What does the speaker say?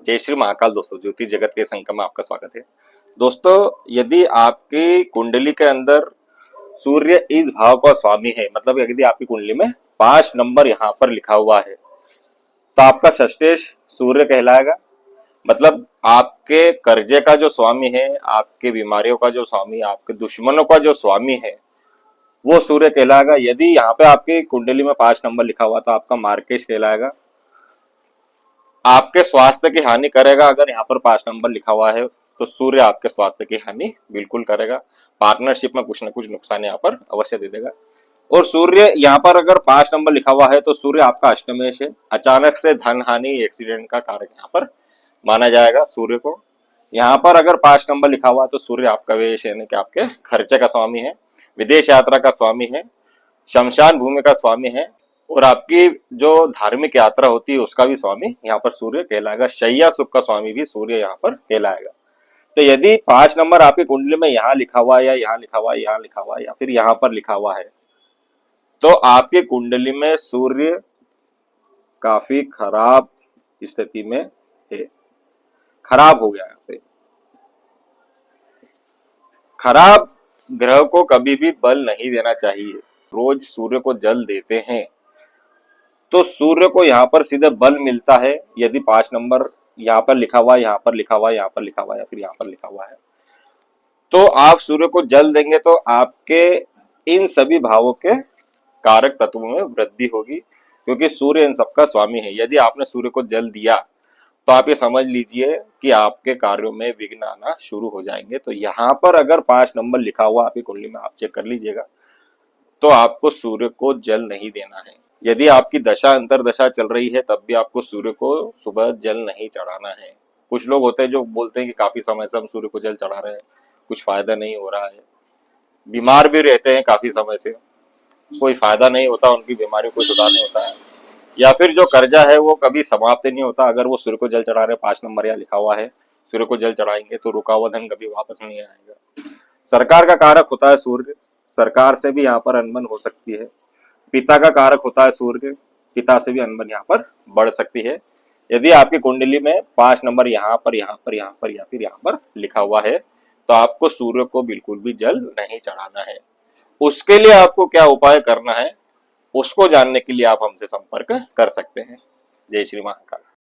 जय श्री महाकाल। दोस्तों, ज्योतिष जगत के संगम में आपका स्वागत है। दोस्तों, यदि आपकी कुंडली के अंदर सूर्य इस भाव का स्वामी है, मतलब यदि आपकी कुंडली में 5 नंबर यहाँ पर लिखा हुआ है, तो आपका षष्ठेश सूर्य कहलाएगा। मतलब आपके कर्जे का जो स्वामी है, आपके बीमारियों का जो स्वामी, आपके दुश्मनों का जो स्वामी है, वो सूर्य कहलाएगा। यदि यहाँ पे आपकी कुंडली में 5 नंबर लिखा हुआ तो आपका मार्केश कहलाएगा। आपके स्वास्थ्य की हानि करेगा। अगर यहाँ पर 5 नंबर लिखा हुआ है तो सूर्य आपके स्वास्थ्य की हानि बिल्कुल करेगा। पार्टनरशिप में कुछ ना कुछ नुकसान यहाँ पर अवश्य दे देगा। और सूर्य यहाँ पर अगर 5 नंबर लिखा हुआ है तो सूर्य आपका अष्टमेश है। अचानक से धन हानि, एक्सीडेंट का कारक यहाँ पर माना जाएगा सूर्य को। यहाँ पर अगर 5 नंबर लिखा हुआ है तो सूर्य आपका वेश यानी कि आपके खर्चे का स्वामी है, विदेश यात्रा का स्वामी है, शमशान भूमि का स्वामी है, और आपकी जो धार्मिक यात्रा होती है उसका भी स्वामी यहाँ पर सूर्य कहलाएगा। शैया सुख का स्वामी भी सूर्य यहाँ पर कहलाएगा। तो यदि 5 नंबर आपकी कुंडली में यहाँ लिखा हुआ है, या यहाँ लिखा हुआ है, यहाँ लिखा हुआ है, या फिर यहाँ पर लिखा हुआ है, तो आपकी कुंडली में सूर्य काफी खराब स्थिति में है, खराब हो गया है। खराब ग्रह को कभी भी बल नहीं देना चाहिए। रोज सूर्य को जल देते हैं तो सूर्य को यहाँ पर सीधे बल मिलता है। यदि 5 नंबर यहाँ पर लिखा हुआ है, यहाँ पर लिखा हुआ है, यहाँ पर लिखा हुआ है, या फिर यहाँ पर लिखा हुआ है, तो आप सूर्य को जल देंगे तो आपके इन सभी भावों के कारक तत्वों में वृद्धि होगी, क्योंकि सूर्य इन सबका स्वामी है। यदि आपने सूर्य को जल दिया तो आप ये समझ लीजिए कि आपके कार्यों में विघ्न आना शुरू हो जाएंगे। तो यहाँ पर अगर 5 नंबर लिखा हुआ आपकी कुंडली में, आप चेक कर लीजिएगा, तो आपको सूर्य को जल नहीं देना है। यदि आपकी दशा अंतर दशा चल रही है तब भी आपको सूर्य को सुबह जल नहीं चढ़ाना है। कुछ लोग होते हैं जो बोलते हैं कि काफी समय से हम सूर्य को जल चढ़ा रहे हैं, कुछ फायदा नहीं हो रहा है, बीमार भी रहते हैं काफी समय से, कोई फायदा नहीं होता, उनकी बीमारी को सुधार नहीं होता है, या फिर जो कर्जा है वो कभी समाप्त नहीं होता। अगर वो सूर्य को जल चढ़ा रहे, 5 नंबर या लिखा हुआ है, सूर्य को जल चढ़ाएंगे तो रुका हुआ धन कभी वापस नहीं आएगा। सरकार का कारक होता है सूर्य, सरकार से भी यहाँ पर अनबन हो सकती है। पिता का कारक होता है सूर्य, पिता से भी अनबन यहाँ पर बढ़ सकती है। यदि आपकी कुंडली में 5 नंबर यहाँ पर, यहाँ पर, यहाँ पर, या फिर यहाँ पर लिखा हुआ है तो आपको सूर्य को बिल्कुल भी जल नहीं चढ़ाना है। उसके लिए आपको क्या उपाय करना है, उसको जानने के लिए आप हमसे संपर्क कर सकते हैं। जय श्री महाकाल।